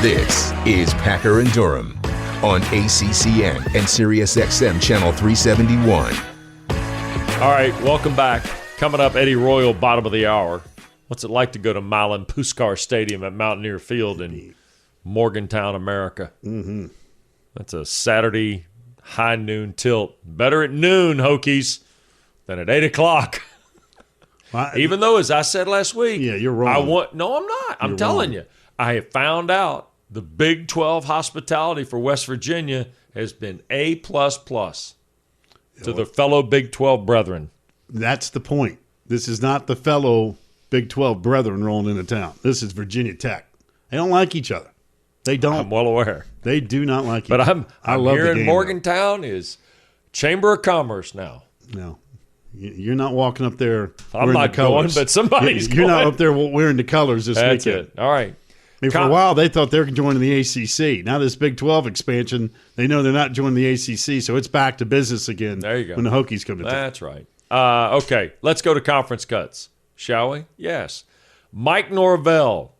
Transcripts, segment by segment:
This is Packer and Durham on ACCN and SiriusXM Channel 371. All right, welcome back. Coming up, Eddie Royal, bottom of the hour. What's it like to go to Milan Puskar Stadium at Mountaineer Field in Morgantown, America? Mm-hmm. That's a Saturday high noon tilt. Better at noon, Hokies, than at 8 o'clock. Even though, as I sasaid last week, yeah, you're wrong. No, I'm not. I'm telling you. I have found out the Big 12 hospitality for West Virginia has been A++ to the fellow Big 12 brethren. That's the point. This is not the fellow Big 12 brethren rolling into town. This is Virginia Tech. They don't like each other. They don't. I'm well aware. They do not like each other. But I love here in Morgantown is Chamber of Commerce now. No. You're not walking up there I'm not going, but somebody's going. You're not up there wearing the colors this That's weekend. It. All right. I mean, for a while, they thought they were joining the ACC. Now this Big 12 expansion, they know they're not joining the ACC, so it's back to business again. There you go. When the Hokies come to town. That's right. Okay, let's go to conference cuts, shall we? Yes. Mike Norvell.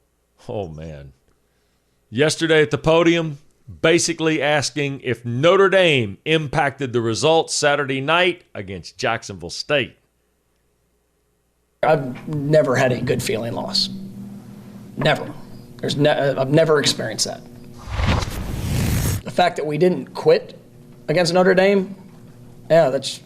Oh, man. Yesterday at the podium, basically asking if Notre Dame impacted the results Saturday night against Jacksonville State. I've never had a good feeling loss. Never. I've never experienced that. The fact that we didn't quit against Notre Dame, yeah, that's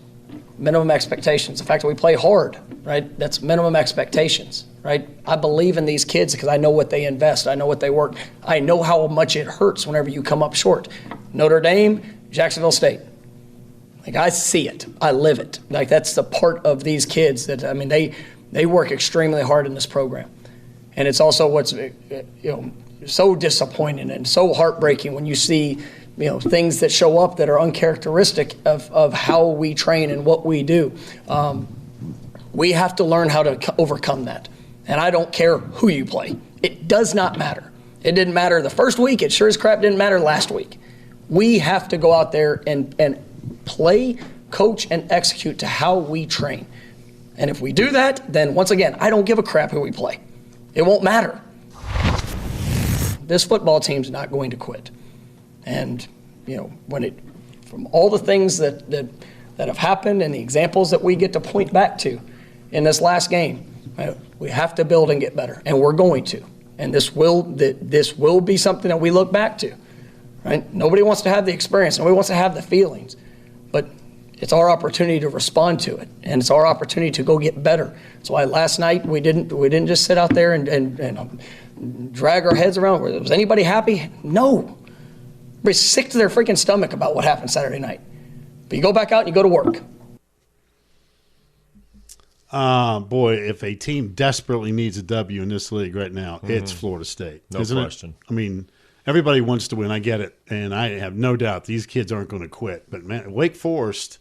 minimum expectations. The fact that we play hard, right, that's minimum expectations, right? I believe in these kids because I know what they invest. I know what they work. I know how much it hurts whenever you come up short. Notre Dame, Jacksonville State. Like, I see it. I live it. Like, that's the part of these kids that, I mean, they work extremely hard in this program. And it's also what's so disappointing and so heartbreaking when you see things that show up that are uncharacteristic of how we train and what we do. We have to learn how to overcome that. And I don't care who you play. It does not matter. It didn't matter the first week. It sure as crap didn't matter last week. We have to go out there and play, coach, and execute to how we train. And if we do that, then once again, I don't give a crap who we play. It won't matter. This football team's not going to quit. And, from all the things that have happened and the examples that we get to point back to in this last game, we have to build and get better, and we're going to. And this will be something that we look back to, right? Nobody wants to have the experience. Nobody wants to have the feelings. But it's our opportunity to respond to it, and it's our opportunity to go get better. That's why last night we didn't just sit out there and drag our heads around. Was anybody happy? No. Everybody's sick to their freaking stomach about what happened Saturday night. But you go back out and you go to work. Boy, if a team desperately needs a W in this league right now, it's Florida State. No question. It? I mean, everybody wants to win. I get it. And I have no doubt these kids aren't going to quit. But, man, Wake Forest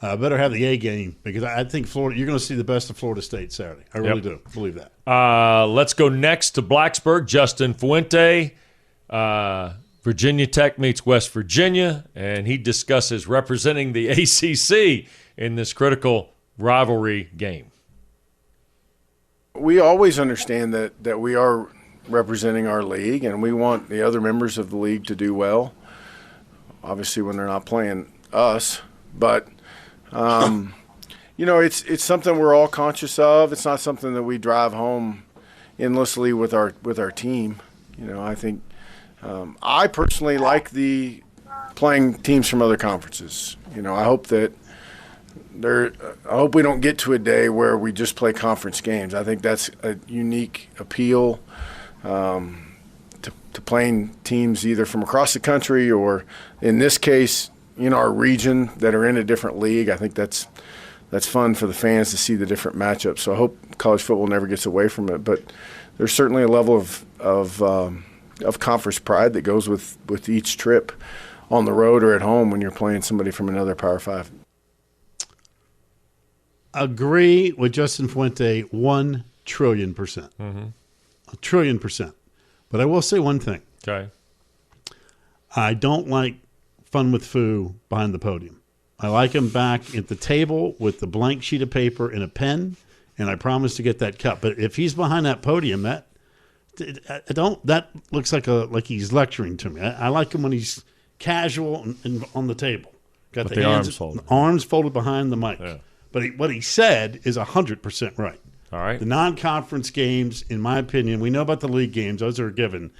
better have the A game because I think Florida. You're going to see the best of Florida State Saturday. I really do believe that. Let's go next to Blacksburg. Justin Fuente, Virginia Tech meets West Virginia, and he discusses representing the ACC in this critical rivalry game. We always understand that we are representing our league, and we want the other members of the league to do well, obviously when they're not playing us. But it's something we're all conscious of. It's not something that we drive home endlessly with our team. I think I personally like the playing teams from other conferences. I hope we don't get to a day where we just play conference games. I think that's a unique appeal to playing teams either from across the country or, in this case, in our region that are in a different league. I think that's fun for the fans to see the different matchups. So I hope college football never gets away from it. But there's certainly a level of conference pride that goes with each trip on the road or at home when you're playing somebody from another Power 5. Agree with Justin Fuente 1,000,000,000%. Mm-hmm. 1,000,000,000%. But I will say one thing. Okay. I don't like fun with Foo behind the podium. I like him back at the table with the blank sheet of paper and a pen, and I promise to get that cut. But if he's behind that podium, I don't. That looks like he's lecturing to me. I like him when he's casual and on the table. Got With the arms folded behind the mic. Yeah. But what he said is 100% right. All right. The non-conference games, in my opinion, we know about the league games; those are a given.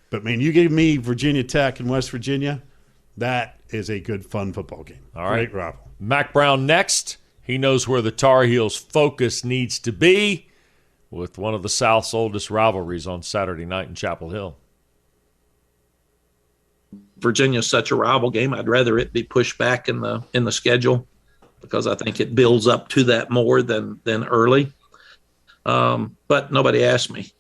But man, you gave me Virginia Tech and West Virginia. That is a good, fun football game. All right. Great rival. Mac Brown next. He knows where the Tar Heels' focus needs to be with one of the South's oldest rivalries on Saturday night in Chapel Hill. Virginia's such a rival game. I'd rather it be pushed back in the schedule because I think it builds up to that more than early. But nobody asked me,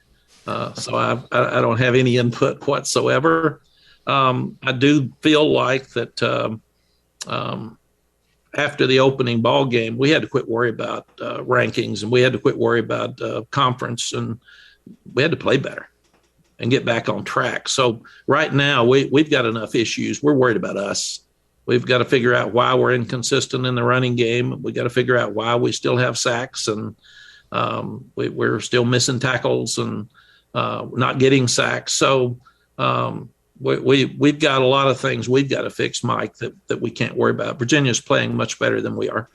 so I don't have any input whatsoever. I do feel like that after the opening ball game, we had to quit worry about rankings, and we had to quit worry about conference, and we had to play better and get back on track. So right now we've got enough issues. We're worried about us. We've got to figure out why we're inconsistent in the running game. We got to figure out why we still have sacks, and we're still missing tackles and not getting sacks. So we've got a lot of things we've got to fix, Mike, that we can't worry about. Virginia's playing much better than we are.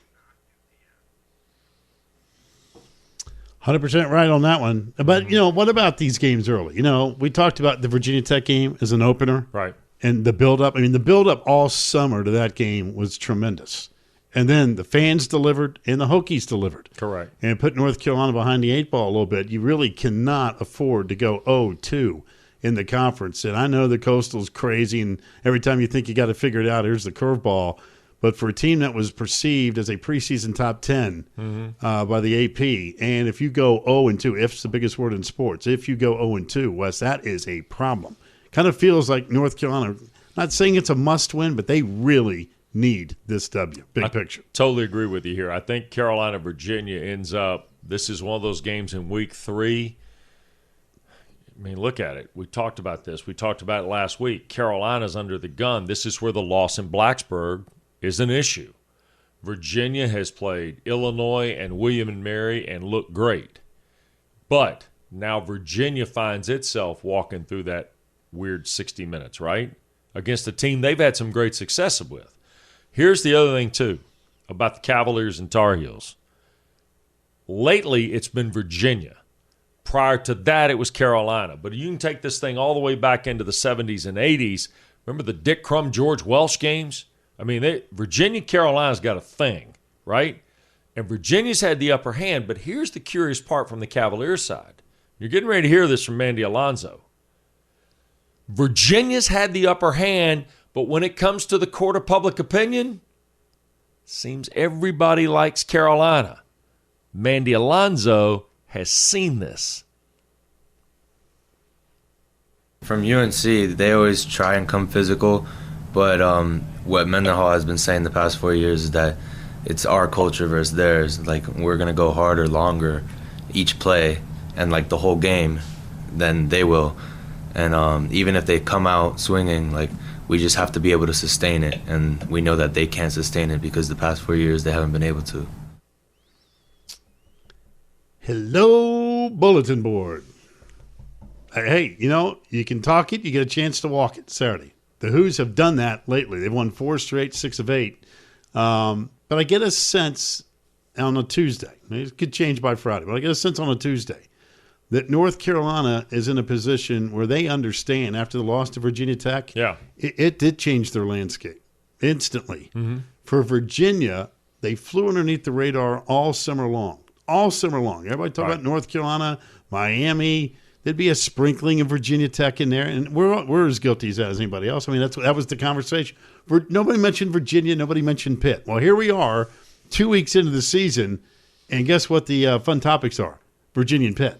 100% right on that one. But, what about these games early? We talked about the Virginia Tech game as an opener. Right. And the build-up. I mean, the build-up all summer to that game was tremendous. And then the fans delivered and the Hokies delivered. Correct. And put North Carolina behind the 8 ball a little bit. You really cannot afford to go 0-2 in the conference. And I know the Coastal's crazy, and every time you think you got to figure it out, here's the curveball. But for a team that was perceived as a preseason top 10 by the AP, and if you go 0-2, if's the biggest word in sports. If you go 0-2, Wes, that is a problem. Kind of feels like North Carolina, not saying it's a must-win, but they really need this W. Big picture. Totally agree with you here. I think Carolina-Virginia ends up, this is one of those games in week 3. I mean, look at it. We talked about this. We talked about it last week. Carolina's under the gun. This is where the loss in Blacksburg is an issue. Virginia has played Illinois and William and Mary and looked great. But now Virginia finds itself walking through that weird 60 minutes, right? Against a team they've had some great success with. Here's the other thing, too, about the Cavaliers and Tar Heels. Lately, it's been Virginia. Prior to that, it was Carolina. But you can take this thing all the way back into the 70s and 80s. Remember the Dick Crum, George Welsh games? I mean, Virginia-Carolina's got a thing, right? And Virginia's had the upper hand. But here's the curious part from the Cavaliers side. You're getting ready to hear this from Mandy Alonso. Virginia's had the upper hand, but when it comes to the court of public opinion, seems everybody likes Carolina. Mandy Alonso has seen this. From UNC, they always try and come physical, but what Mendenhall has been saying the past 4 years is that it's our culture versus theirs. Like, we're going to go harder, longer, each play, and like the whole game, than they will. And even if they come out swinging, like, we just have to be able to sustain it, and we know that they can't sustain it because the past 4 years they haven't been able to. Hello, bulletin board. Hey, you can talk it, you get a chance to walk it Saturday. The Who's have done that lately. They've won 4 straight, 6 of 8. But I get a sense on a Tuesday, it could change by Friday, but I get a sense on a Tuesday that North Carolina is in a position where they understand after the loss to Virginia Tech, it did change their landscape instantly. Mm-hmm. For Virginia, they flew underneath the radar all summer long. All summer long. Everybody talk about North Carolina, Miami. There'd be a sprinkling of Virginia Tech in there, and we're as guilty as that as anybody else. I mean, that was the conversation. Nobody mentioned Virginia. Nobody mentioned Pitt. Well, here we are 2 weeks into the season, and guess what the fun topics are? Virginia and Pitt.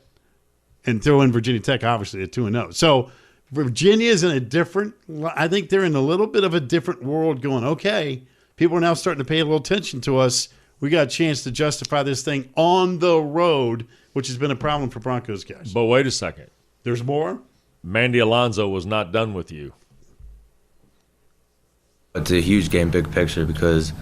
And throw in Virginia Tech, obviously, at 2-0. So Virginia is in a different – I think they're in a little bit of a different world going, okay, people are now starting to pay a little attention to us. We got a chance to justify this thing on the road, which has been a problem for Broncos guys. But wait a second. There's more? Mandy Alonso was not done with you. It's a huge game, big picture, because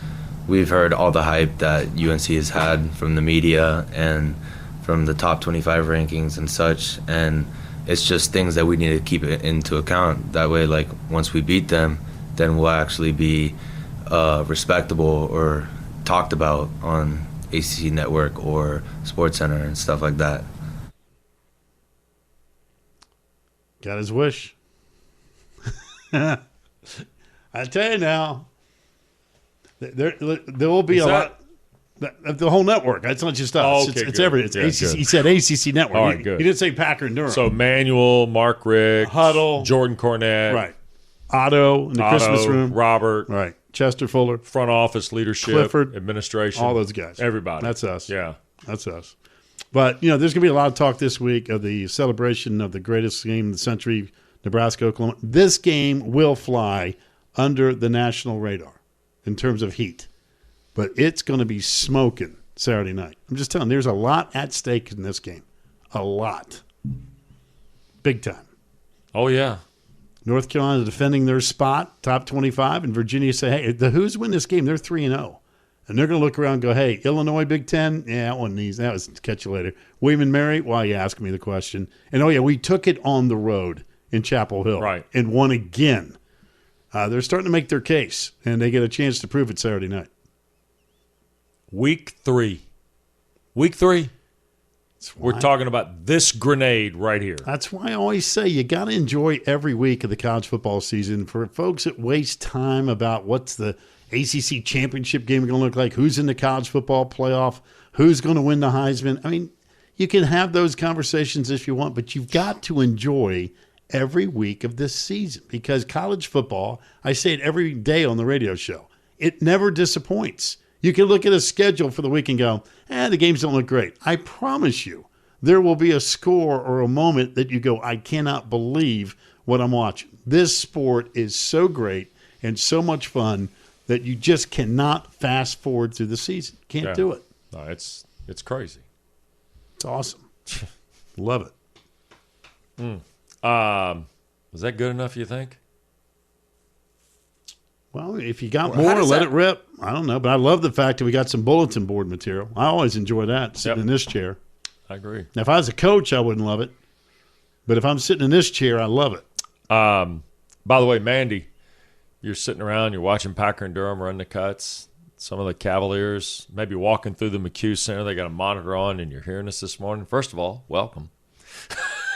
we've heard all the hype that UNC has had from the media and from the top 25 rankings and such, and it's just things that we need to keep it into account. That way, like, once we beat them, then we'll actually be respectable or talked about on ACC Network or SportsCenter and stuff like that. Got his wish. I tell you now, there will be the whole network. It's not just us. Oh, okay, it's good. everything. It's Yeah, ACC. good. He said ACC Network. All right, good. He didn't say Packer and Durham. So Manuel, Mark Rick, Huddle. Jordan Cornette, right. Otto in the Christmas room. Robert, Right. Chester Fuller. front office leadership, Clifford. administration, All those guys. everybody. That's us. Yeah. That's us. But, there's going to be a lot of talk this week of the celebration of the greatest game of the century, Nebraska-Oklahoma. This game will fly under the national radar in terms of heat. But it's going to be smoking Saturday night. I'm just telling you, there's a lot at stake in this game. A lot. Big time. Oh, yeah. North Carolina defending their spot, top 25, and Virginia say, hey, the Who's win this game? They're 3-0. And they're going to look around and go, hey, Illinois, Big Ten? Yeah, that one needs. That was catch you later. William and Mary? Why you asking me the question? And, we took it on the road in Chapel Hill. Right. And won again. They're starting to make their case, and they get a chance to prove it Saturday night. Week 3. We're talking about this grenade right here. That's why I always say you got to enjoy every week of the college football season. For folks that waste time about what's the ACC championship game going to look like, who's in the college football playoff, who's going to win the Heisman. I mean, you can have those conversations if you want, but you've got to enjoy every week of this season because college football, I say it every day on the radio show, it never disappoints. You can look at a schedule for the week and go, the games don't look great. I promise you there will be a score or a moment that you go, I cannot believe what I'm watching. This sport is so great and so much fun that you just cannot fast forward through the season. Can't do it. No, it's crazy. It's awesome. Love it. Was that good enough, you think? Well, if you got How more, does let that- it rip. I don't know, but I love the fact that we got some bulletin board material. I always enjoy that, sitting in this chair. I agree. Now, if I was a coach, I wouldn't love it. But if I'm sitting in this chair, I love it. By the way, Mandy, you're sitting around, you're watching Packer and Durham run the cuts. Some of the Cavaliers maybe walking through the McHugh Center. They got a monitor on, and you're hearing us this morning. First of all, welcome.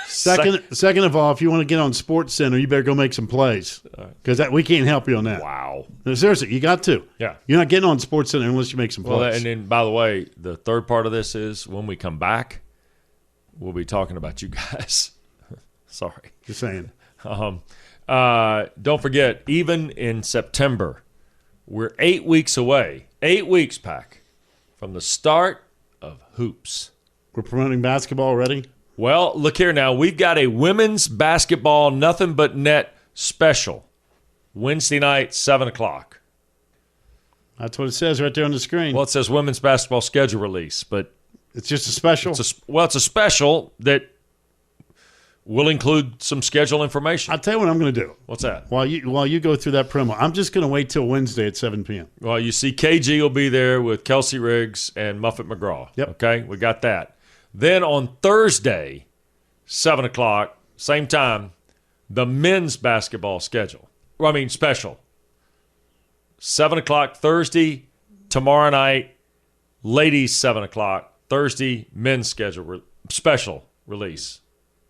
Second of all, if you want to get on Sports Center, you better go make some plays because we can't help you on that. Wow. No, seriously, you got to. Yeah. You're not getting on Sports Center unless you make some plays. Well, and then, by the way, the third part of this is when we come back, we'll be talking about you guys. Sorry. Just saying. Don't forget, even in September, we're 8 weeks away, 8 weeks, Pack, from the start of hoops. We're promoting basketball already? Well, look here now. We've got a women's basketball nothing but net special Wednesday night, 7 o'clock. That's what it says right there on the screen. Well, it says women's basketball schedule release, but it's just a special? it's a special that will include some schedule information. I'll tell you what I'm going to do. What's that? While you go through that promo, I'm just going to wait till Wednesday at 7 p.m. Well, you see KG will be there with Kelsey Riggs and Muffet McGraw. Yep. Okay, we got that. Then on Thursday, 7 o'clock, same time, the men's basketball schedule. Special. 7 o'clock Thursday, tomorrow night, ladies 7 o'clock, Thursday, men's schedule, special release.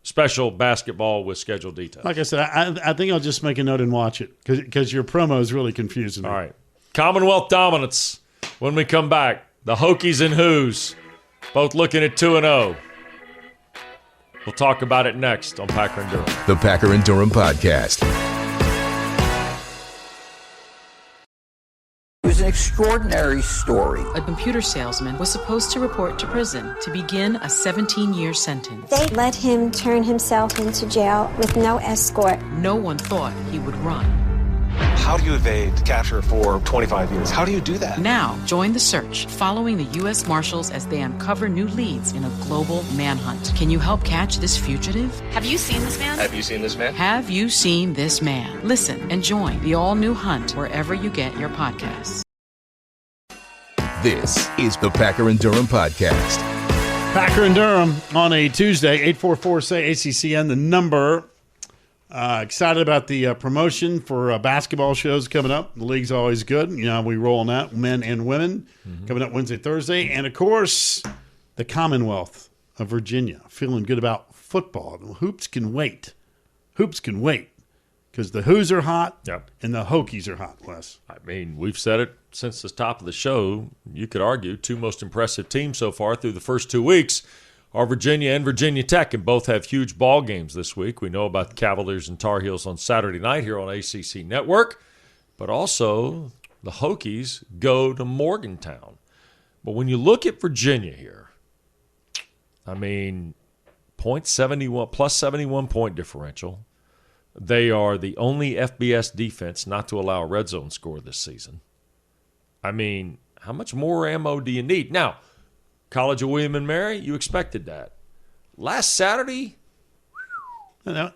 Special basketball with schedule details. Like I said, I think I'll just make a note and watch it because your promo is really confusing me. All right. Commonwealth dominance when we come back. The Hokies and Who's both looking at 2-0. We'll talk about it next on Packer and Durham. The Packer and Durham Podcast. It was an extraordinary story. A computer salesman was supposed to report to prison to begin a 17-year sentence. They let him turn himself into jail with no escort. No one thought he would run. How do you evade capture for 25 years? How do you do that? Now, join the search, following the U.S. Marshals as they uncover new leads in a global manhunt. Can you help catch this fugitive? Have you seen this man? Have you seen this man? Have you seen this man? Listen and join the all-new hunt wherever you get your podcasts. This is the Packer and Durham Podcast. Packer and Durham on a Tuesday, 844-SAY-ACCN, the number. Excited about the promotion for basketball shows coming up. The league's always good. You know, we roll on that, men and women, coming up Wednesday, Thursday. And, of course, the Commonwealth of Virginia. Feeling good about football. The hoops can wait. Hoops can wait because the Hoos are hot and the Hokies are hot, Wes. I mean, we've said it since the top of the show. You could argue two most impressive teams so far through the first 2 weeks are Virginia and Virginia Tech, and both have huge ball games this week. We know about the Cavaliers and Tar Heels on Saturday night here on ACC Network, but also the Hokies go to Morgantown. But when you look at Virginia here, I mean, .71 plus 71 point differential. They are the only FBS defense not to allow a red zone score this season. I mean, how much more ammo do you need? Now, College of William and Mary, you expected that. Last Saturday,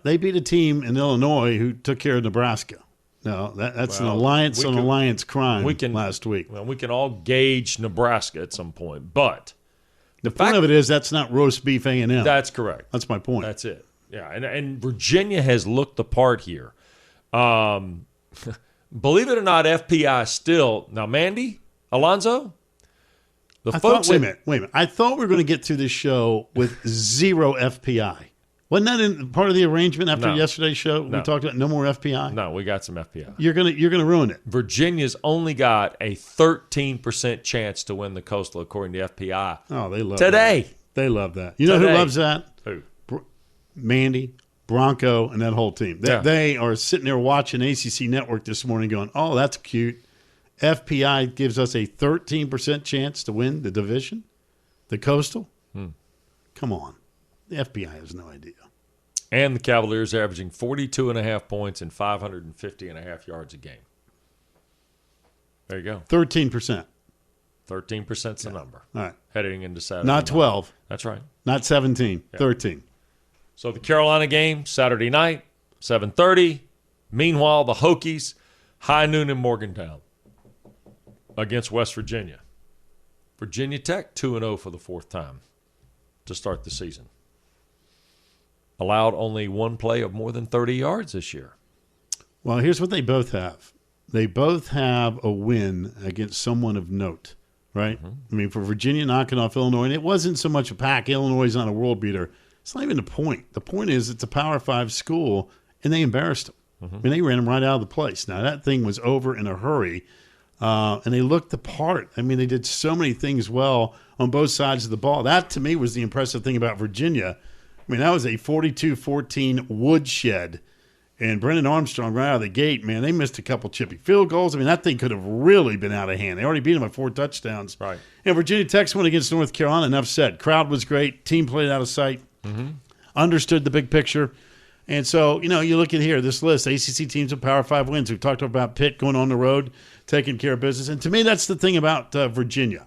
they beat a team in Illinois who took care of Nebraska. No, that's an alliance on alliance crime last week. Well, we can all gauge Nebraska at some point, but the point of it is that's not roast beef A&M. That's correct. That's my point. That's it. Yeah, and Virginia has looked the part here. Believe it or not, FPI still – now, Mandy, Alonzo, wait a minute. I thought we were going to get through this show with zero FPI. Wasn't that in part of the arrangement after yesterday's show? We talked about no more FPI? No, we got some FPI. You're gonna ruin it. Virginia's only got a 13% chance to win the Coastal according to FPI. Oh, they love today. That. They love that. You know who loves that? Who? Mandy, Bronco, and that whole team. They are sitting there watching ACC Network this morning going, oh, that's cute. FPI gives us a 13% chance to win the division, the Coastal. Come on. The FBI has no idea. And the Cavaliers averaging 42.5 points and 550.5 yards a game. There you go. 13%. 13%'s the number. All right. Heading into Saturday Not 12. Night. That's right. Not 17. 13. So the Carolina game, Saturday night, 7:30. Meanwhile, the Hokies, high noon in Morgantown against West Virginia. Virginia Tech, 2-0 for the fourth time to start the season. Allowed only one play of more than 30 yards this year. Well, here's what they both have. They both have a win against someone of note, right? I mean, for Virginia knocking off Illinois, and it wasn't so much a pack. Illinois is not a world beater. It's not even the point. The point is it's a Power 5 school, and they embarrassed them. I mean, they ran them right out of the place. Now, that thing was over in a hurry, and they looked the part. I mean, they did so many things well on both sides of the ball. That, to me, was the impressive thing about Virginia. I mean, that was a 42-14 woodshed. And Brennan Armstrong right out of the gate, man, they missed a couple chippy field goals. I mean, that thing could have really been out of hand. They already beat them by 4 touchdowns. Right. And Virginia Tech's won against North Carolina, enough said. Crowd was great. Team played out of sight. Understood the big picture. And so, you know, you look at here, this list, ACC teams with Power 5 wins. We've talked about Pitt going on the road, taking care of business. And to me, that's the thing about Virginia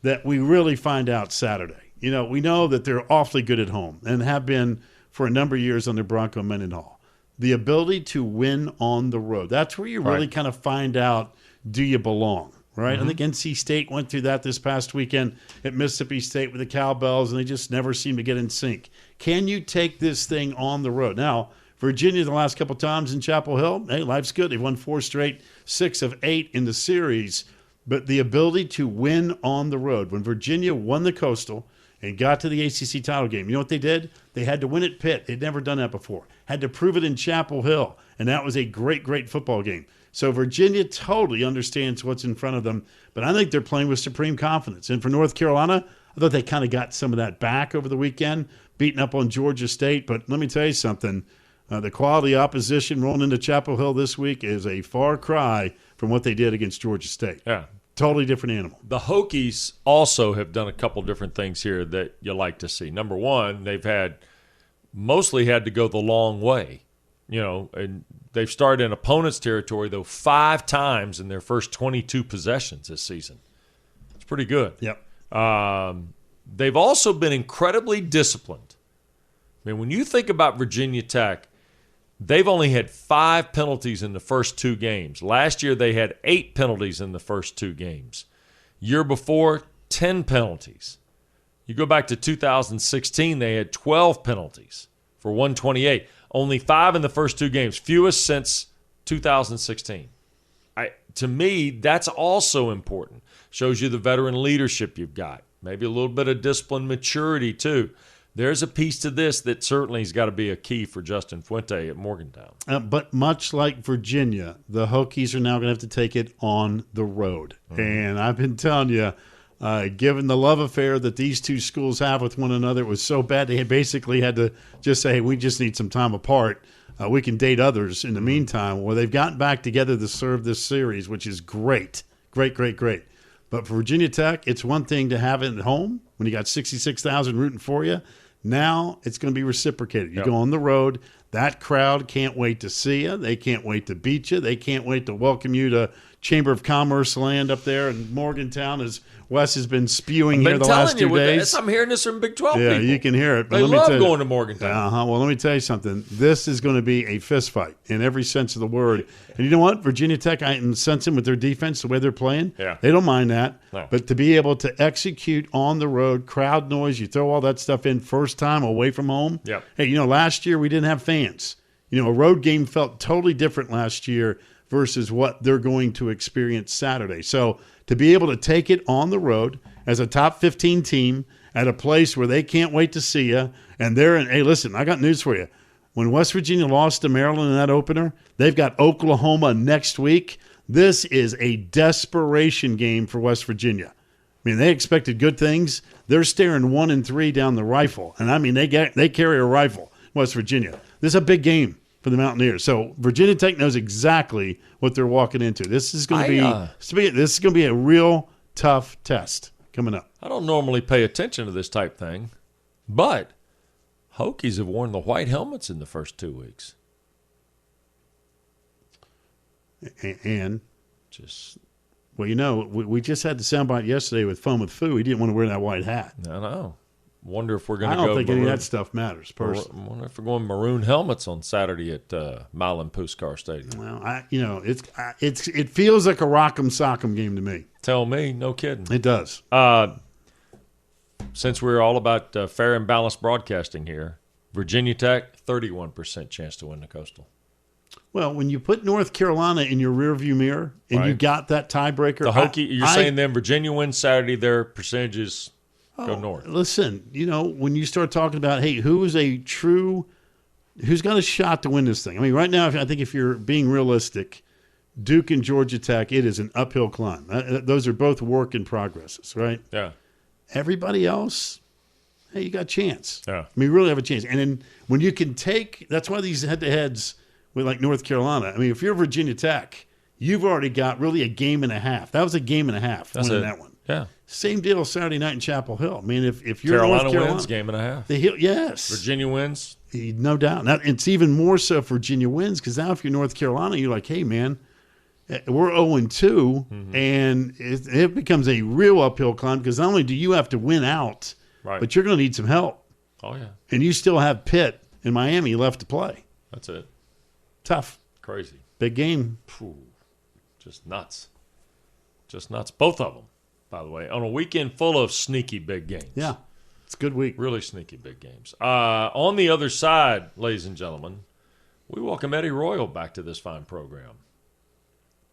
that we really find out Saturday. You know, we know that they're awfully good at home and have been for a number of years under Bronco Mendenhall. The ability to win on the road. That's where you really kind of find out, do you belong, right? I think NC State went through that this past weekend at Mississippi State with the Cowbells, and they just never seem to get in sync. Can you take this thing on the road? Now, Virginia the last couple times in Chapel Hill, hey, life's good. They've won 4 straight, 6 of 8 in the series. But the ability to win on the road. When Virginia won the Coastal and got to the ACC title game, you know what they did? They had to win at Pitt. They'd never done that before. Had to prove it in Chapel Hill, and that was a great, great football game. So Virginia totally understands what's in front of them, but I think they're playing with supreme confidence. And for North Carolina, I thought they kind of got some of that back over the weekend, beating up on Georgia State. But let me tell you something. The quality opposition rolling into Chapel Hill this week is a far cry from what they did against Georgia State. Yeah. Totally different animal. The Hokies also have done a couple different things here that you like to see. Number one, they've mostly had to go the long way, you know, and they've started in opponents' territory, though, 5 times in their first 22 possessions this season. It's pretty good. Yep. They've also been incredibly disciplined. I mean, when you think about Virginia Tech, they've only had 5 penalties in the first 2 games. Last year, they had 8 penalties in the first 2 games. Year before, 10 penalties. You go back to 2016, they had 12 penalties for 128. Only 5 in the first 2 games, fewest since 2016. To me, that's also important. Shows you the veteran leadership you've got. Maybe a little bit of discipline maturity, too. There's a piece to this that certainly has got to be a key for Justin Fuente at Morgantown. But much like Virginia, the Hokies are now going to have to take it on the road. Mm-hmm. And I've been telling you, given the love affair that these two schools have with one another, it was so bad they basically had to just say, hey, we just need some time apart. We can date others in the meantime. Well, they've gotten back together to serve this series, which is great. Great. But for Virginia Tech, it's one thing to have it at home when you got 66,000 rooting for you. Now it's going to be reciprocated. You go on the road. That crowd can't wait to see you. They can't wait to beat you. They can't wait to welcome you to Chamber of Commerce land up there in Morgantown, as Wes has been spewing here the last 2 days. I'm hearing this from Big 12 people. Yeah, you can hear it. They love going to Morgantown. Well, let me tell you something. This is going to be a fist fight in every sense of the word. And you know what? Virginia Tech, I'm sensing with their defense, the way they're playing, they don't mind that. No. But to be able to execute on the road, crowd noise, you throw all that stuff in first time away from home. Yep. Hey, last year we didn't have fans. A road game felt totally different last year versus what they're going to experience Saturday. So to be able to take it on the road as a top 15 team at a place where they can't wait to see you, and hey, listen, I got news for you. When West Virginia lost to Maryland in that opener, they've got Oklahoma next week. This is a desperation game for West Virginia. I mean, they expected good things. They're staring 1-3 down the rifle. And, I mean, they carry a rifle, West Virginia. This is a big game for the Mountaineers. So Virginia Tech knows exactly what they're walking into. This is going to be a real tough test coming up. I don't normally pay attention to this type thing, but Hokies have worn the white helmets in the first 2 weeks. And just, well, we just had the soundbite yesterday with Fun with Foo. He didn't want to wear that white hat. I know. Wonder if we're going to go. I don't think any of that stuff matters, personally. I wonder if we're going maroon helmets on Saturday at Milan Puskar Stadium. Well, it feels like a rock'em sock'em game to me. Tell me, no kidding. It does. Since we're all about fair and balanced broadcasting here, Virginia Tech 31% chance to win the Coastal. Well, when you put North Carolina in your rearview mirror and you got that tiebreaker, the Hokie, you're saying then Virginia wins Saturday, their percentages go north. Listen, when you start talking about, hey, who's got a shot to win this thing? I mean, right now, I think if you're being realistic, Duke and Georgia Tech, it is an uphill climb. Those are both work in progresses, right? Yeah. Everybody else, hey, you got a chance. Yeah. I mean, you really have a chance. And then when you can that's why these head-to-heads with like North Carolina, I mean, if you're Virginia Tech, you've already got really a game and a half. That was a game and a half winning that one. Yeah. Same deal Saturday night in Chapel Hill. I mean, if you're North Carolina wins, game and a half. Yes. Virginia wins. No doubt. Now, it's even more so if Virginia wins, because now if you're North Carolina, you're like, hey, man, we're 0-2, and it becomes a real uphill climb because not only do you have to win out, but you're going to need some help. Oh, yeah. And you still have Pitt and Miami left to play. That's it. Tough. Crazy. Big game. Just nuts. Both of them, by the way, on a weekend full of sneaky big games. Yeah. It's a good week. Really sneaky big games. On the other side, ladies and gentlemen, we welcome Eddie Royal back to this fine program.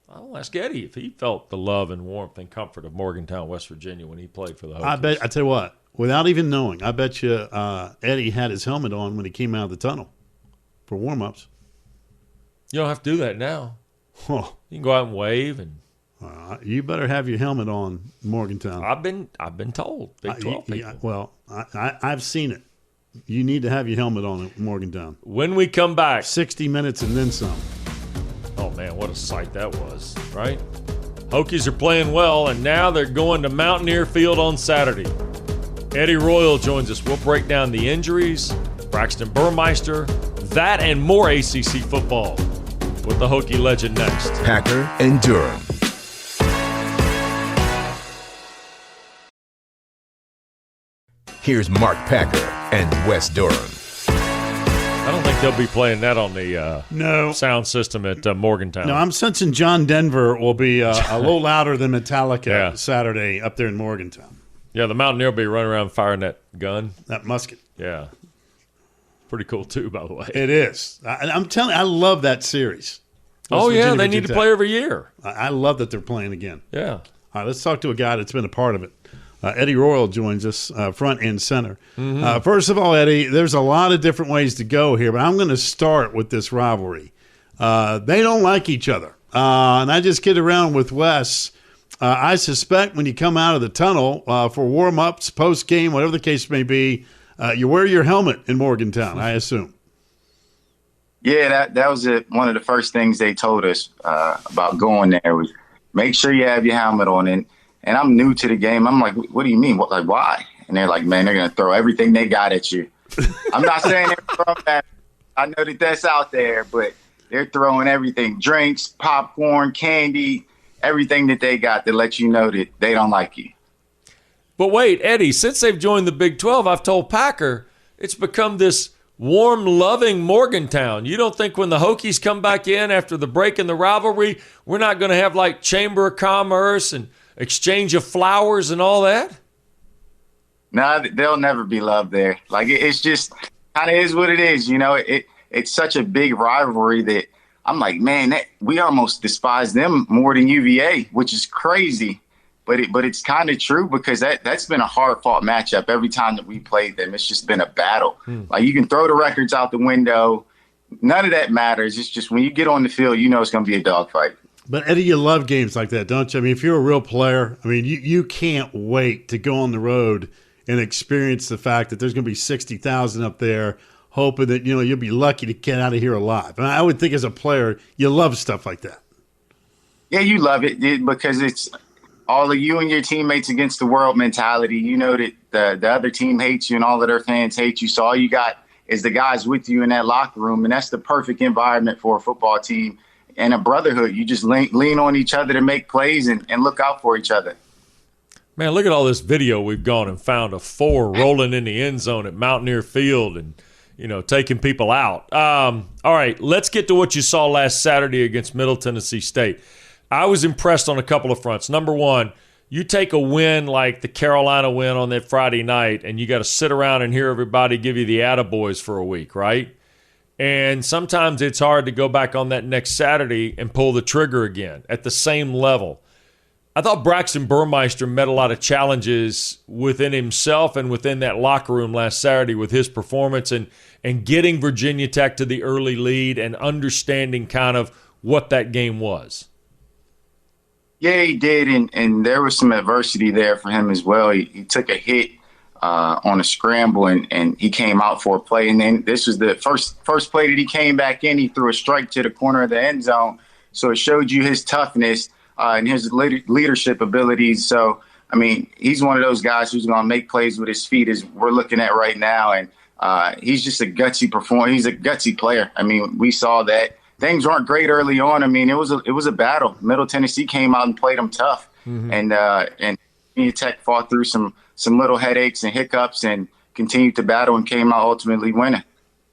I'll ask Eddie if he felt the love and warmth and comfort of Morgantown, West Virginia when he played for the Hokies. I tell you what, without even knowing, I bet you Eddie had his helmet on when he came out of the tunnel for warm-ups. You don't have to do that now. Oh. You can go out and wave and. You better have your helmet on, Morgantown. I've been told. Big 12 people. Well, I've seen it. You need to have your helmet on at Morgantown. When we come back, 60 minutes and then some. Oh man, what a sight that was! Right? Hokies are playing well, and now they're going to Mountaineer Field on Saturday. Eddie Royal joins us. We'll break down the injuries, Braxton Burmeister, that and more ACC football with the Hokie legend next. Packer and Durham. Here's Mark Packer and Wes Durham. I don't think they'll be playing that on the sound system at Morgantown. No, I'm sensing John Denver will be a little louder than Metallica Saturday up there in Morgantown. Yeah, the Mountaineer will be running around firing that gun. That musket. Yeah. Pretty cool, too, by the way. It is. I'm telling you, I love that series. Oh, Virginia, yeah, they need to play every year. I love that they're playing again. Yeah. All right, let's talk to a guy that's been a part of it. Eddie Royal joins us front and center. First of all, Eddie, there's a lot of different ways to go here, but I'm going to start with this rivalry. They don't like each other. And I just kid around with Wes. I suspect when you come out of the tunnel for warm-ups, post-game, whatever the case may be, you wear your helmet in Morgantown, I assume. Yeah, that was one of the first things they told us about going there was make sure you have your helmet on. And I'm new to the game. I'm like, what do you mean? Like, why? And they're like, man, they're going to throw everything they got at you. I'm not saying they're throwing that. I know that that's out there, but they're throwing everything, drinks, popcorn, candy, everything that they got to let you know that they don't like you. But wait, Eddie, since they've joined the Big 12, I've told Packer it's become this warm, loving Morgantown. You don't think when the Hokies come back in after the break in the rivalry, we're not going to have like Chamber of Commerce and exchange of flowers and all that? No, they'll never be loved there. Like, it's just kind of is what it is. You know, it's such a big rivalry that I'm like, man, we almost despise them more than UVA, which is crazy. But it's kind of true because that's been a hard-fought matchup every time that we played them. It's just been a battle. Like, you can throw the records out the window. None of that matters. It's just when you get on the field, you know it's going to be a dogfight. But, Eddie, you love games like that, don't you? I mean, if you're a real player, I mean, you can't wait to go on the road and experience the fact that there's going to be 60,000 up there hoping that, you'll be lucky to get out of here alive. And I would think as a player, you love stuff like that. Yeah, you love it because it's all of you and your teammates against the world mentality. You know that the other team hates you and all of their fans hate you. So all you got is the guys with you in that locker room. And that's the perfect environment for a football team. And a brotherhood. You just lean on each other to make plays and look out for each other. Man, look at all this video we've gone and found of 4 rolling in the end zone at Mountaineer Field and, taking people out. All right, let's get to what you saw last Saturday against Middle Tennessee State. I was impressed on a couple of fronts. Number one, you take a win like the Carolina win on that Friday night, and you got to sit around and hear everybody give you the attaboys for a week, right? And sometimes it's hard to go back on that next Saturday and pull the trigger again at the same level. I thought Braxton Burmeister met a lot of challenges within himself and within that locker room last Saturday with his performance and getting Virginia Tech to the early lead and understanding kind of what that game was. Yeah, he did, and there was some adversity there for him as well. He took a hit on a scramble, and he came out for a play. And then this was the first play that he came back in. He threw a strike to the corner of the end zone. So it showed you his toughness and his leadership abilities. So, I mean, he's one of those guys who's going to make plays with his feet as we're looking at right now. And he's just a gutsy performer. He's a gutsy player. I mean, we saw that. Things weren't great early on. I mean, it was a battle. Middle Tennessee came out and played them tough. And Virginia Tech fought through some little headaches and hiccups and continued to battle and came out ultimately winning.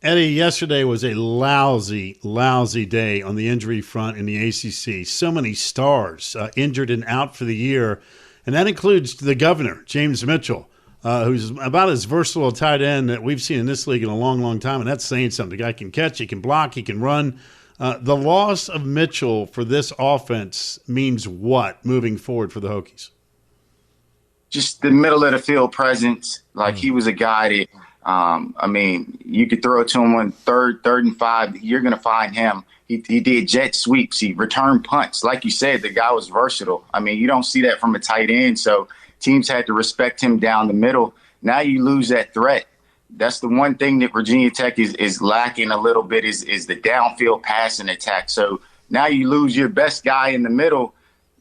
Eddie, yesterday was a lousy, lousy day on the injury front in the ACC. So many stars injured and out for the year, and that includes the governor, James Mitchell, who's about as versatile a tight end that we've seen in this league in a long, long time, and that's saying something. The guy can catch, he can block, he can run. The loss of Mitchell for this offense means what moving forward for the Hokies? Just the middle of the field presence. Like, he was a guy that, I mean, you could throw it to him on third and 5. You're going to find him. He did jet sweeps. He returned punts. Like you said, the guy was versatile. I mean, you don't see that from a tight end. So teams had to respect him down the middle. Now you lose that threat. That's the one thing that Virginia Tech is lacking a little bit is the downfield passing attack. So now you lose your best guy in the middle.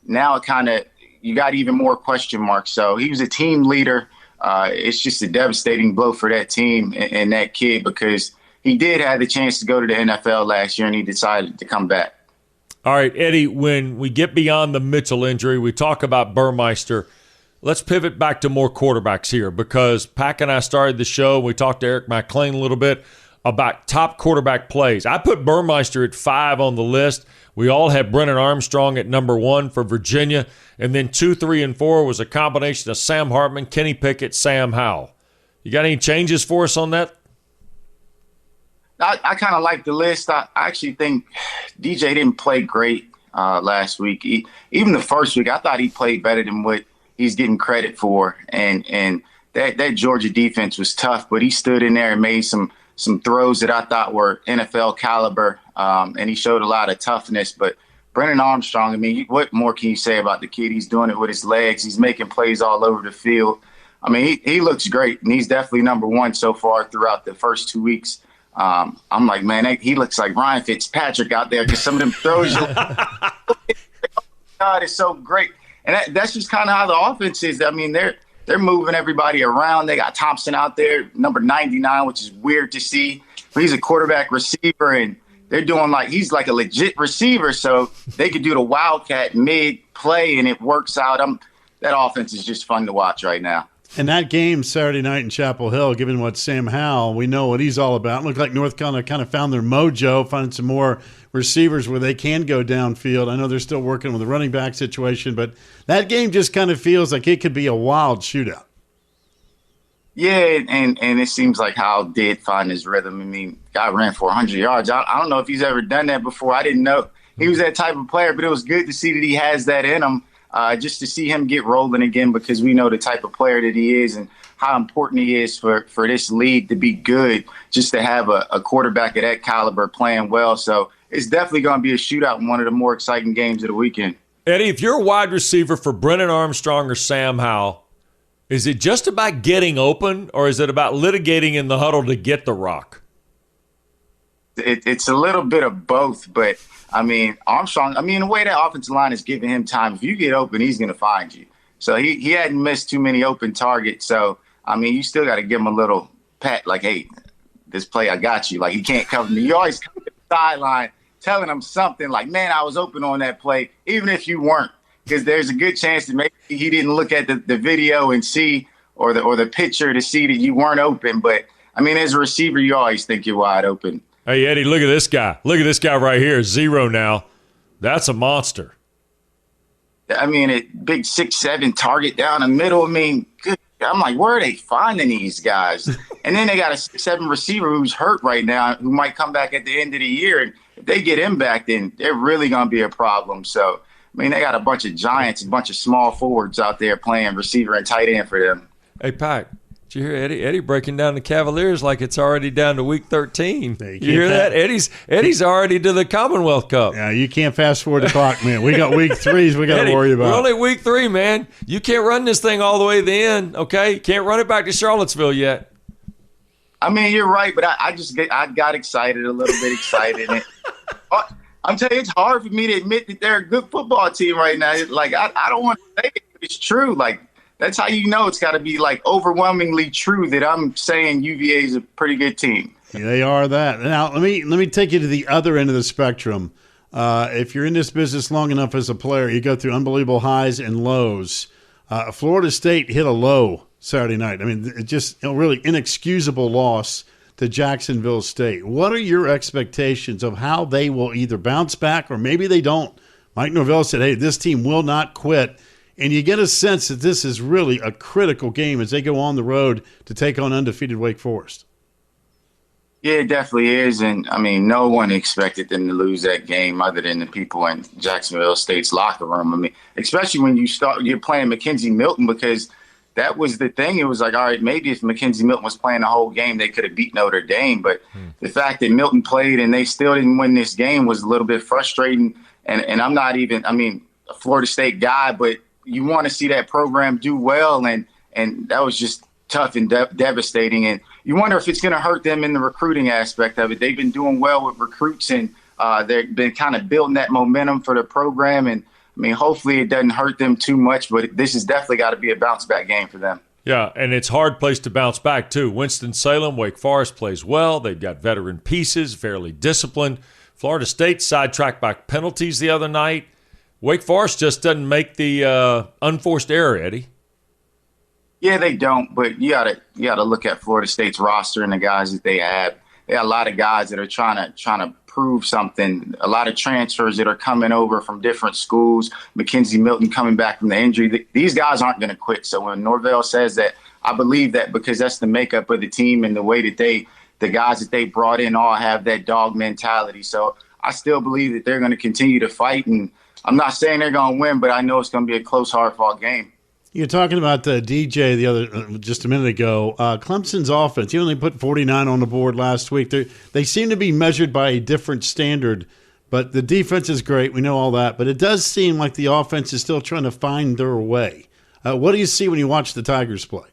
Now it kind of you got even more question marks. So he was a team leader. It's just a devastating blow for that team and that kid because he did have the chance to go to the NFL last year and he decided to come back. All right, Eddie, when we get beyond the Mitchell injury, we talk about Burmeister. Let's pivot back to more quarterbacks here because Pack and I started the show. We talked to Eric McLean a little bit about top quarterback plays. I put Burmeister at 5 on the list. We all had Brennan Armstrong at number 1 for Virginia. And then 2, 3, and 4 was a combination of Sam Hartman, Kenny Pickett, Sam Howell. You got any changes for us on that? I kind of like the list. I actually think DJ didn't play great last week. Even the first week, I thought he played better than what he's getting credit for. And that Georgia defense was tough, but he stood in there and made some throws that I thought were NFL caliber, and he showed a lot of toughness. But Brennan Armstrong, I mean, what more can you say about the kid? He's doing it with his legs. He's making plays all over the field. I mean, he looks great, and he's definitely number 1 so far throughout the first 2 weeks. I'm like, man, he looks like Ryan Fitzpatrick out there because some of them throws. God, it's so great. And that's just kind of how the offense is. I mean, they're moving everybody around. They got Thompson out there, number 99, which is weird to see. But he's a quarterback receiver, and they're doing he's like a legit receiver, so they could do the wildcat mid-play, and it works out. That offense is just fun to watch right now. And that game Saturday night in Chapel Hill, given what Sam Howell, we know what he's all about. It looked like North Carolina kind of found their mojo, finding some more receivers where they can go downfield. I know they're still working with the running back situation, but that game just kind of feels like it could be a wild shootout. Yeah, and it seems like Howell did find his rhythm. I mean, guy ran for 100 yards. I don't know if he's ever done that before. I didn't know he was that type of player, but it was good to see that he has that in him. Just to see him get rolling again, because we know the type of player that he is and how important he is for this league to be good, just to have a quarterback of that caliber playing well. So it's definitely going to be a shootout and one of the more exciting games of the weekend. Eddie, if you're a wide receiver for Brennan Armstrong or Sam Howell, is it just about getting open, or is it about litigating in the huddle to get the rock? It's a little bit of both, but I mean, Armstrong, the way that offensive line is giving him time, if you get open, he's going to find you. So he hadn't missed too many open targets. So, you still got to give him a little pat, like, hey, this play, I got you. Like, he can't cover me. You always come to the sideline telling him something like, man, I was open on that play, even if you weren't, because there's a good chance that maybe he didn't look at the video and see, or the picture to see that you weren't open. But, as a receiver, you always think you're wide open. Hey, Eddie, look at this guy. Look at this guy right here, 0 now. That's a monster. A big 6'7" target down the middle. Good. I'm like, where are they finding these guys? And then they got a 6'7" receiver who's hurt right now, who might come back at the end of the year. And if they get him back, then they're really going to be a problem. So, they got a bunch of giants, a bunch of small forwards out there playing receiver and tight end for them. Hey, Pac. Did you hear Eddie breaking down the Cavaliers like it's already down to week 13? You hear that? Eddie's already to the Commonwealth Cup. Yeah, you can't fast forward the clock, man. We got week 3s we got to worry about. We're only week 3, man. You can't run this thing all the way to the end, okay? You can't run it back to Charlottesville yet. You're right, but I got excited, a little bit excited. I'm telling you, it's hard for me to admit that they're a good football team right now. Like, I don't want to say it, but it's true. Like, that's how you know it's got to be overwhelmingly true that I'm saying UVA is a pretty good team. Yeah, they are that. Now, let me take you to the other end of the spectrum. If you're in this business long enough as a player, you go through unbelievable highs and lows. Florida State hit a low Saturday night. It just a really inexcusable loss to Jacksonville State. What are your expectations of how they will either bounce back or maybe they don't? Mike Norvell said, hey, this team will not quit. And you get a sense that this is really a critical game as they go on the road to take on undefeated Wake Forest. Yeah, it definitely is. And, no one expected them to lose that game other than the people in Jacksonville State's locker room. Especially when you're playing Mackenzie Milton, because that was the thing. It was like, all right, maybe if Mackenzie Milton was playing the whole game, they could have beat Notre Dame. But the fact that Milton played and they still didn't win this game was a little bit frustrating. And I'm not even, a Florida State guy, but you want to see that program do well, and that was just tough and devastating. And you wonder if it's going to hurt them in the recruiting aspect of it. They've been doing well with recruits, and they've been kind of building that momentum for the program. And, hopefully it doesn't hurt them too much, but this has definitely got to be a bounce-back game for them. Yeah, and it's a hard place to bounce back, too. Winston-Salem, Wake Forest plays well. They've got veteran pieces, fairly disciplined. Florida State sidetracked by penalties the other night. Wake Forest just doesn't make the unforced error, Eddie. Yeah, they don't, but you gotta look at Florida State's roster and the guys that they have. They got a lot of guys that are trying to prove something. A lot of transfers that are coming over from different schools. Mackenzie Milton coming back from the injury. These guys aren't going to quit. So when Norvell says that, I believe that because that's the makeup of the team and the way that the guys that they brought in all have that dog mentality. So I still believe that they're going to continue to fight. And I'm not saying they're going to win, but I know it's going to be a close, hard-fought game. You're talking about DJ just a minute ago. Clemson's offense, you only put 49 on the board last week. They seem to be measured by a different standard, but the defense is great. We know all that, but it does seem like the offense is still trying to find their way. What do you see when you watch the Tigers play?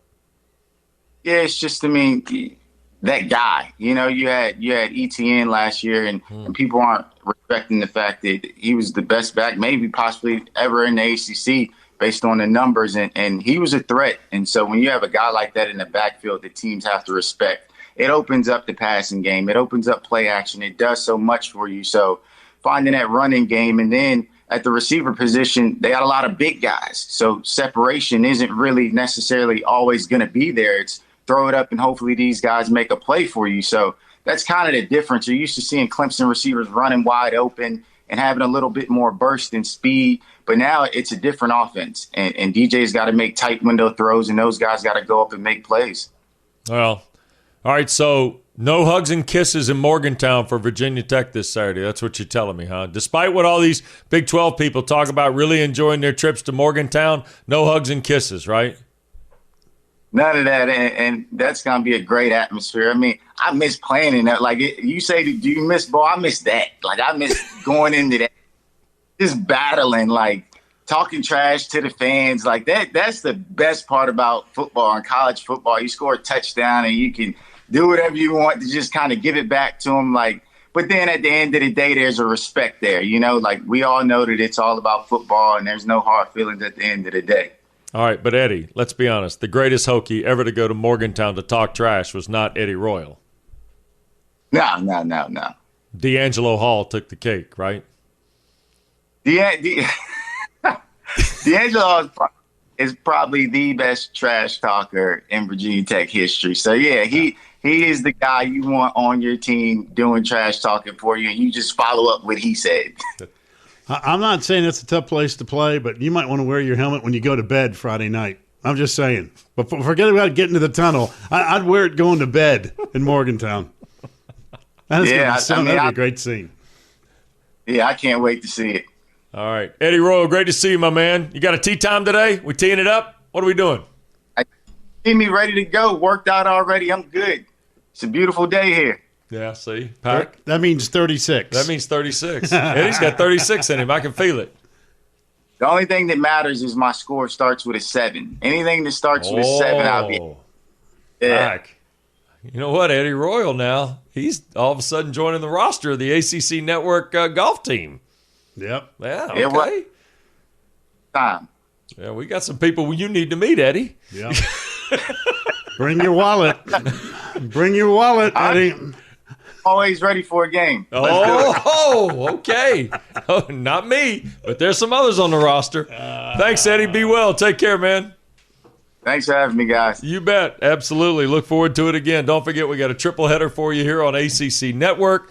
Yeah, it's just, that guy. You had ETN last year, and people aren't respecting the fact that he was the best back, maybe possibly ever in the ACC. Based on the numbers, and he was a threat. And so when you have a guy like that in the backfield that teams have to respect, it opens up the passing game. It opens up play action. It does so much for you. So finding that running game, and then at the receiver position, they got a lot of big guys. So separation isn't really necessarily always going to be there. It's throw it up and hopefully these guys make a play for you. So that's kind of the difference. You're used to seeing Clemson receivers running wide open and having a little bit more burst and speed. But now it's a different offense, and DJ's got to make tight window throws, and those guys got to go up and make plays. Well, all right, so no hugs and kisses in Morgantown for Virginia Tech this Saturday. That's what you're telling me, huh? Despite what all these Big 12 people talk about really enjoying their trips to Morgantown, no hugs and kisses, right? None of that, and that's going to be a great atmosphere. I miss playing in that. Like, you say, do you miss ball? I miss that. Like, I miss going into that. Just battling, like talking trash to the fans, like that. That's the best part about football and college football. You score a touchdown and you can do whatever you want to just kind of give it back to them. Like, but then at the end of the day, there's a respect there. Like we all know that it's all about football and there's no hard feelings at the end of the day. All right, but Eddie, let's be honest. The greatest Hokie ever to go to Morgantown to talk trash was not Eddie Royal. No. D'Angelo Hall took the cake, right? D'Angelo is probably the best trash talker in Virginia Tech history. So, yeah, he is the guy you want on your team doing trash talking for you, and you just follow up what he said. I'm not saying it's a tough place to play, but you might want to wear your helmet when you go to bed Friday night. I'm just saying. But forget about getting to the tunnel. I'd wear it going to bed in Morgantown. That'd be a great scene. Yeah, I can't wait to see it. All right. Eddie Royal, great to see you, my man. You got a tea time today? We teeing it up? What are we doing? I see me ready to go. Worked out already. I'm good. It's a beautiful day here. Yeah, see? Pack. That means 36. That means 36. Eddie's got 36 in him. I can feel it. The only thing that matters is my score starts with a 7. Anything that starts with a 7, I'll be. Yeah. Pack. You know what? Eddie Royal now, he's all of a sudden joining the roster of the ACC Network golf team. Yep. Yeah, okay. Time. Yeah, we got some people you need to meet, Eddie. Yeah. Bring your wallet. Bring your wallet, Eddie. Always ready for a game. Okay. Oh, not me, but there's some others on the roster. Thanks, Eddie. Be well. Take care, man. Thanks for having me, guys. You bet. Absolutely. Look forward to it again. Don't forget, we got a triple header for you here on ACC Network.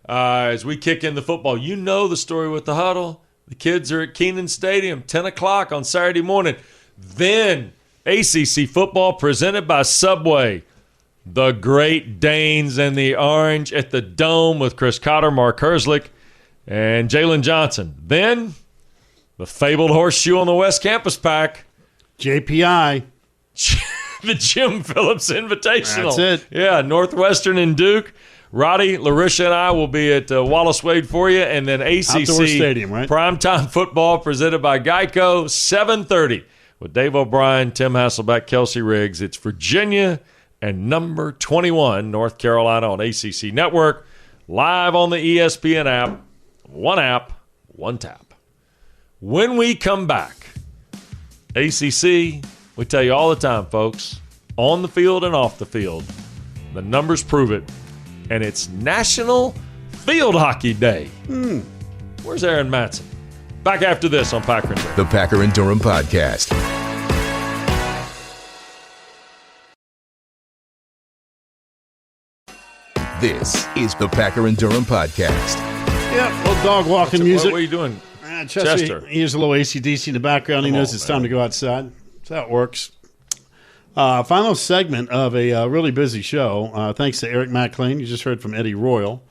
As we kick in the football, you know the story with the huddle. The kids are at Kenan Stadium, 10 o'clock on Saturday morning. Then ACC football presented by Subway. The Great Danes and the Orange at the Dome with Chris Cotter, Mark Herzlich, and Jalen Johnson. Then the fabled horseshoe on the West Campus Pack. JPI. The Jim Phillips Invitational. That's it. Yeah, Northwestern and Duke. Roddy, Larisha, and I will be at Wallace Wade for you. And then ACC Outdoor Stadium, right? Primetime Football presented by Geico, 7:30 with Dave O'Brien, Tim Hasselbeck, Kelsey Riggs. It's Virginia and number 21, North Carolina on ACC Network. Live on the ESPN app. One tap. When we come back, ACC, we tell you all the time, folks, on the field and off the field, the numbers prove it. And it's National Field Hockey Day. Where's Aaron Matson? Back after this on Packer and Durham. The Packer and Durham Podcast. This is the Packer and Durham Podcast. Yeah, little dog walking music. What are you doing, Chester? He hears a little AC/DC in the background. He knows it's time to go outside. That's how it works. Final segment of a really busy show. Thanks to Eric McLean. You just heard from Eddie Royal.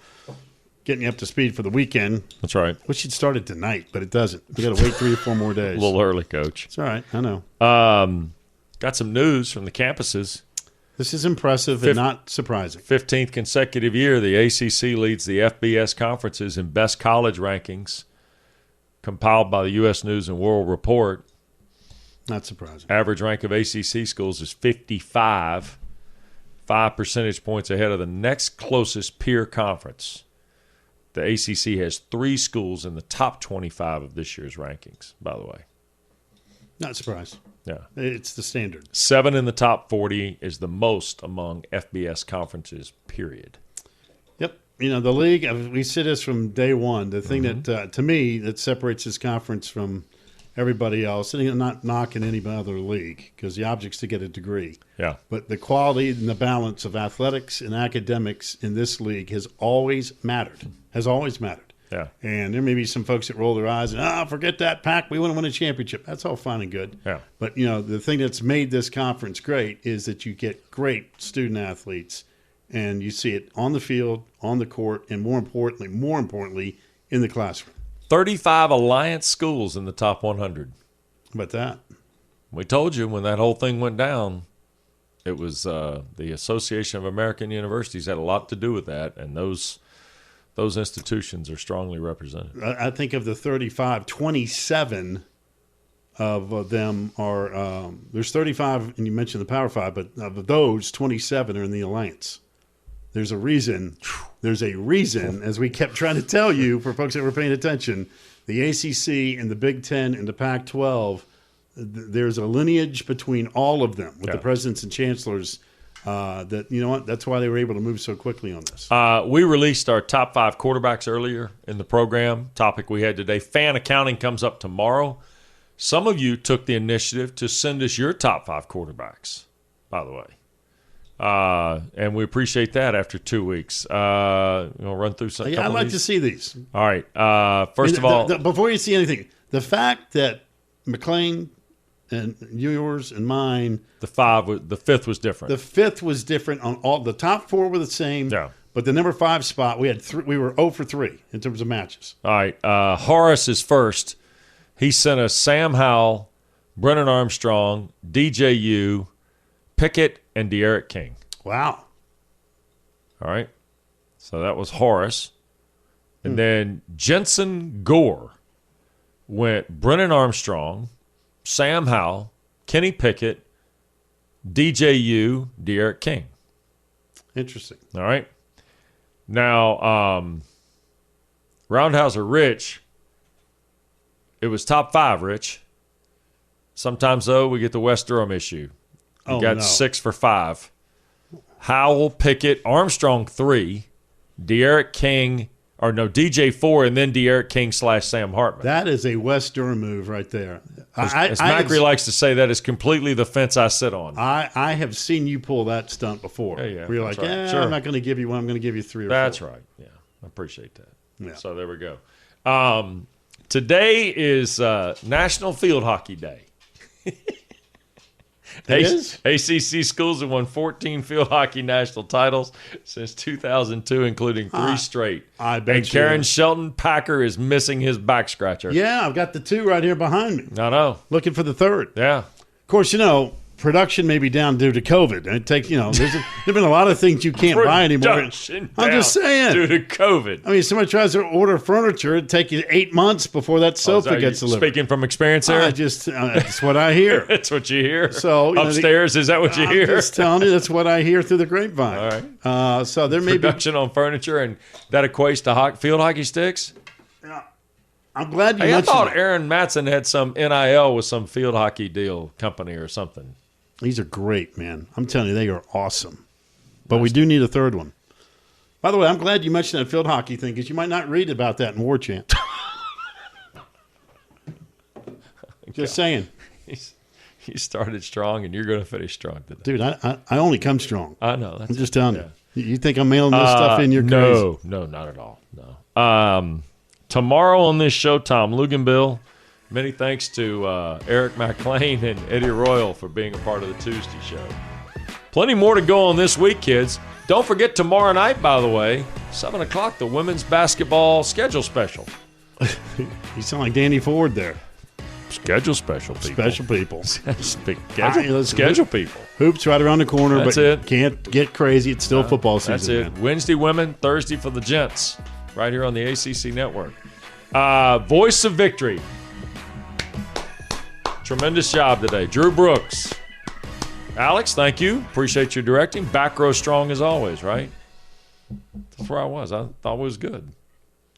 Getting you up to speed for the weekend. That's right. Wish it started tonight, but it doesn't. We got to wait 3 or 4 more days. A little early, Coach. It's all right. I know. Got some news from the campuses. This is impressive and not surprising. 15th consecutive year, the ACC leads the FBS conferences in best college rankings, compiled by the U.S. News and World Report. Not surprising. Average rank of ACC schools is 55, 5 percentage points ahead of the next closest peer conference. The ACC has 3 schools in the top 25 of this year's rankings, by the way. Not surprised. Yeah. It's the standard. 7 in the top 40 is the most among FBS conferences, period. Yep. You know, the league, we see this from day one. The thing that, to me, that separates this conference from everybody else, and I'm not knocking any other league because the object's to get a degree. Yeah. But the quality and the balance of athletics and academics in this league has always mattered. Yeah. And there may be some folks that roll their eyes and, forget that, Pack. We want to win a championship. That's all fine and good. Yeah. But, you know, the thing that's made this conference great is that you get great student athletes, and you see it on the field, on the court, and more importantly, in the classroom. 35 Alliance schools in the top 100. How about that? We told you when that whole thing went down, it was the Association of American Universities had a lot to do with that, and those institutions are strongly represented. I think of the 35, 27 of them are there's 35, and you mentioned the Power 5, but of those, 27 are in the Alliance. There's a reason, as we kept trying to tell you for folks that were paying attention, the ACC and the Big Ten and the Pac-12, there's a lineage between all of them with the presidents and chancellors that, you know what, that's why they were able to move so quickly on this. We released our top 5 quarterbacks earlier in the program, topic we had today. Fan accounting comes up tomorrow. Some of you took the initiative to send us your top 5 quarterbacks, by the way. And we appreciate that after 2 weeks. We'll run through some. Yeah, I'd like to see these. All right. First of all, before you see anything, the fact that McLean and yours and mine, the 5th was different. The 5th was different on all. The top 4 were the same. Yeah. But the number 5 spot, we were 0 for 3 in terms of matches. All right. Horace is first. He sent us Sam Howell, Brennan Armstrong, DJU, Pickett, and De'Aaron King. Wow. All right. So that was Horace. And then Jensen Gore went Brennan Armstrong, Sam Howell, Kenny Pickett, DJU, De'Aaron King. Interesting. All right. Now, Roundhouser Rich, it was top 5, Rich. Sometimes, though, we get the West Durham issue. You got 6 for 5. Howell, Pickett, Armstrong 3, De'Aaron King, DJ 4, and then De'Aaron King / Sam Hartman. That is a West Durham move right there. As Macri likes to say, that is completely the fence I sit on. I have seen you pull that stunt before. Yeah, where you're like, right. Sure. I'm not going to give you one. I'm going to give you 3 or 4. That's right. Yeah, I appreciate that. Yeah. So there we go. Today is National Field Hockey Day. It is? ACC schools have won 14 field hockey national titles since 2002, including 3 straight. I bet and Karen Shelton Packer is missing his back scratcher. Yeah, I've got the 2 right here behind me. I know. Looking for the 3rd. Yeah. Of course, production may be down due to COVID. It takes, there's been a lot of things you can't buy anymore. I'm just saying. Due to COVID. I mean, somebody tries to order furniture, it'd take you 8 months before that sofa gets delivered. Speaking from experience there? That's what I hear. That's what you hear? So upstairs, is that what you hear? I'm just telling you, that's what I hear through the grapevine. All right. So there may production on furniture, and that equates to field hockey sticks? Yeah. I'm glad you mentioned I thought Aaron Matson had some NIL with some field hockey deal company or something. These are great, man. I'm telling you, they are awesome. But we do need a 3rd one. By the way, I'm glad you mentioned that field hockey thing because you might not read about that in War Chant. Just saying. You started strong, and you're going to finish strong today. Dude, I only come strong. I know. I'm just telling you. You think I'm mailing this stuff in? You're crazy. No, not at all. No. Tomorrow on this show, Tom Luganbill. Many thanks to Eric McLean and Eddie Royal for being a part of the Tuesday show. Plenty more to go on this week, kids. Don't forget tomorrow night, by the way, 7 o'clock, the women's basketball schedule special. You sound like Danny Ford there. Schedule special people. Special people. Schedule people. Hoops right around the corner, That's but it. Can't get crazy. It's still football season. That's it. Man. Wednesday women, Thursday for the gents, right here on the ACC Network. Voice of Victory. Tremendous job today. Drew Brooks. Alex, thank you. Appreciate your directing. Back row strong as always, right? That's where I was. I thought it was good.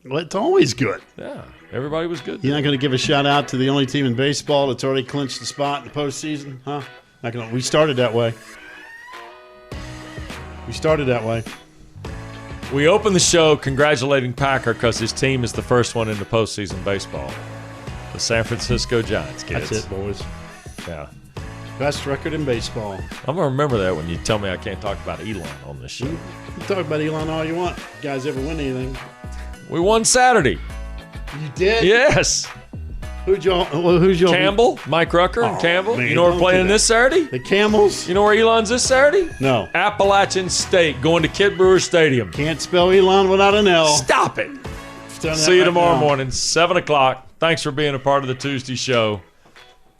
Well, it's always good. Yeah, everybody was good. You're not going to give a shout out to the only team in baseball that's already clinched the spot in the postseason, huh? Not gonna. We started that way. We opened the show congratulating Packer because his team is the first one into postseason baseball. The San Francisco Giants, kids. That's it, boys. Yeah. Best record in baseball. I'm going to remember that when you tell me I can't talk about Elon on this show. You talk about Elon all you want. You guys ever win anything? We won Saturday. You did? Yes. Who's your Campbell, Mike Rucker, and Campbell. Man, you know where we're playing this Saturday? The Camels. You know where Elon's this Saturday? No. Appalachian State, going to Kid Brewer Stadium. Can't spell Elon without an L. Stop it. See you tomorrow morning, 7 o'clock. Thanks for being a part of the Tuesday show.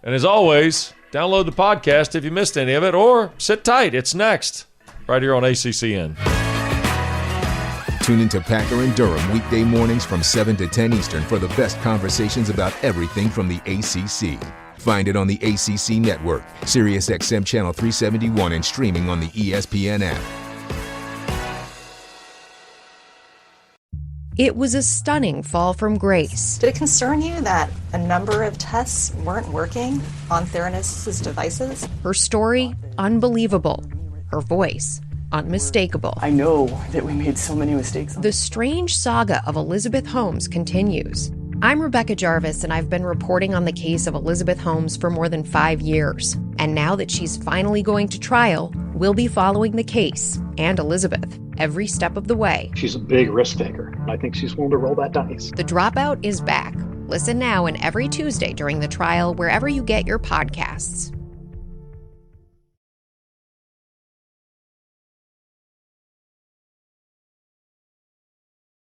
And as always, download the podcast if you missed any of it, or sit tight. It's next, right here on ACCN. Tune into Packer and Durham weekday mornings from 7 to 10 Eastern for the best conversations about everything from the ACC. Find it on the ACC Network, SiriusXM Channel 371, and streaming on the ESPN app. It was a stunning fall from grace. Did it concern you that a number of tests weren't working on Theranos' devices? Her story, unbelievable. Her voice, unmistakable. I know that we made so many mistakes. The strange saga of Elizabeth Holmes continues. I'm Rebecca Jarvis, and I've been reporting on the case of Elizabeth Holmes for more than 5 years. And now that she's finally going to trial, we'll be following the case and Elizabeth every step of the way. She's a big risk taker. I think she's willing to roll that dice. The Dropout is back. Listen now and every Tuesday during the trial wherever you get your podcasts.